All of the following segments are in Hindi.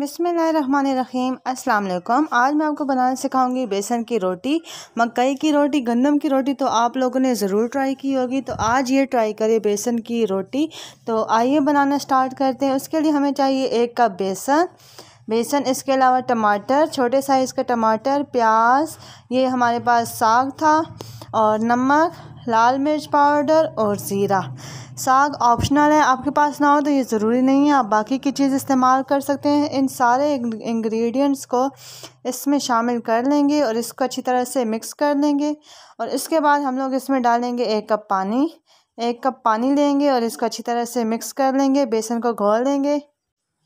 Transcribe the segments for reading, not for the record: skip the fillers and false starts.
बिस्मिल्लाहिर्रहमानिर्रहीम। अस्सलाम वालेकुम। आज मैं आपको बनाना सिखाऊंगी बेसन की रोटी, मकई की रोटी, गंदम की रोटी तो आप लोगों ने ज़रूर ट्राई की होगी। तो आज ये ट्राई करिए बेसन की रोटी। तो आइए बनाना स्टार्ट करते हैं। उसके लिए हमें चाहिए 1 कप बेसन, इसके अलावा टमाटर, छोटे साइज़ का टमाटर, प्याज, ये हमारे पास साग था, और नमक, लाल मिर्च पाउडर और ज़ीरा। साग ऑप्शनल है, आपके पास ना हो तो ये ज़रूरी नहीं है, आप बाकी की चीज़ इस्तेमाल कर सकते हैं। इन सारे इंग्रेडिएंट्स को इसमें शामिल कर लेंगे और इसको अच्छी तरह से मिक्स कर लेंगे। और इसके बाद हम लोग इसमें डालेंगे 1 कप पानी। 1 कप पानी लेंगे और इसको अच्छी तरह से मिक्स कर लेंगे, बेसन को घोल लेंगे।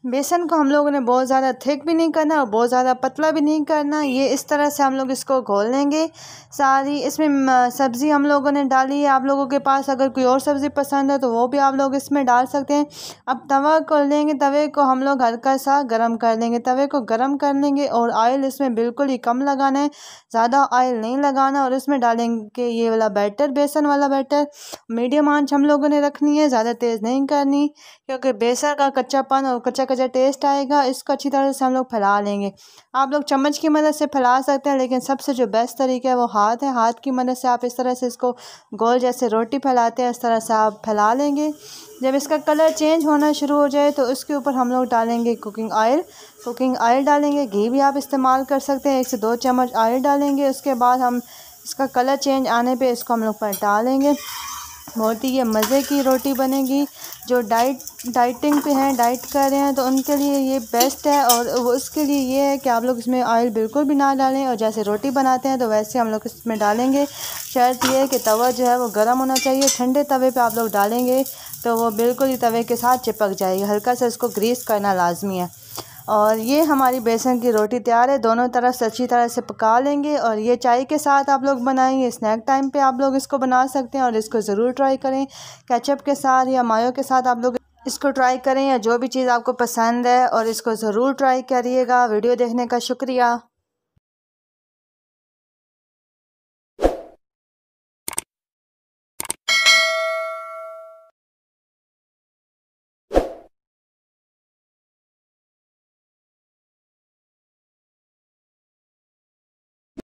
बेसन को हम लोगों ने बहुत ज़्यादा थिक भी नहीं करना और बहुत ज़्यादा पतला भी नहीं करना, ये इस तरह से हम लोग इसको घोल लेंगे सारी। इसमें सब्ज़ी हम लोगों ने डाली है, आप लोगों के पास अगर कोई और सब्ज़ी पसंद है तो वो भी आप लोग इसमें डाल सकते हैं। अब तवा को लेंगे, तवे को हम लोग हल्का सा गर्म कर लेंगे, तवे को गर्म कर लेंगे और ऑयल इसमें बिल्कुल ही कम लगाना है, ज़्यादा ऑयल नहीं लगाना। और इसमें डालेंगे ये वाला बैटर, बेसन वाला बैटर। मीडियम आंच हम लोगों ने रखनी है, ज़्यादा तेज़ नहीं करनी, क्योंकि बेसन का कच्चापन और कच्चा टेस्ट आएगा। इसको अच्छी तरह से हम लोग फैला लेंगे। आप लोग चम्मच की मदद से फैला सकते हैं, लेकिन सबसे जो बेस्ट तरीका है वो हाथ है। हाथ की मदद से आप इस तरह से इसको गोल जैसे रोटी फैलाते हैं, इस तरह से आप फैला लेंगे। जब इसका कलर चेंज होना शुरू हो जाए तो इसके ऊपर हम लोग डालेंगे कुकिंग ऑयल डालेंगे। घी भी आप इस्तेमाल कर सकते हैं, 1 से 2 चम्मच ऑयल डालेंगे। उसके बाद हम इसका कलर चेंज आने पे इसको हम लोग पलटा लेंगे। बहुत ही ये मज़े की रोटी बनेगी। जो डाइटिंग पे हैं, डाइट कर रहे हैं, तो उनके लिए ये बेस्ट है। और वो उसके लिए ये है कि आप लोग इसमें ऑयल बिल्कुल भी ना डालें, और जैसे रोटी बनाते हैं तो वैसे हम लोग इसमें डालेंगे। शर्त ये है कि तवा जो है वो गर्म होना चाहिए। ठंडे तवे पे आप लोग डालेंगे तो वो बिल्कुल ही तवे के साथ चिपक जाएगी। हल्का सा इसको ग्रीस करना लाजमी है। और ये हमारी बेसन की रोटी तैयार है। दोनों तरफ से अच्छी तरह से पका लेंगे, और ये चाय के साथ आप लोग बनाएंगे, स्नैक टाइम पे आप लोग इसको बना सकते हैं। और इसको ज़रूर ट्राई करें, केचप के साथ या मायो के साथ आप लोग इसको ट्राई करें, या जो भी चीज़ आपको पसंद है, और इसको ज़रूर ट्राई करिएगा। वीडियो देखने का शुक्रिया।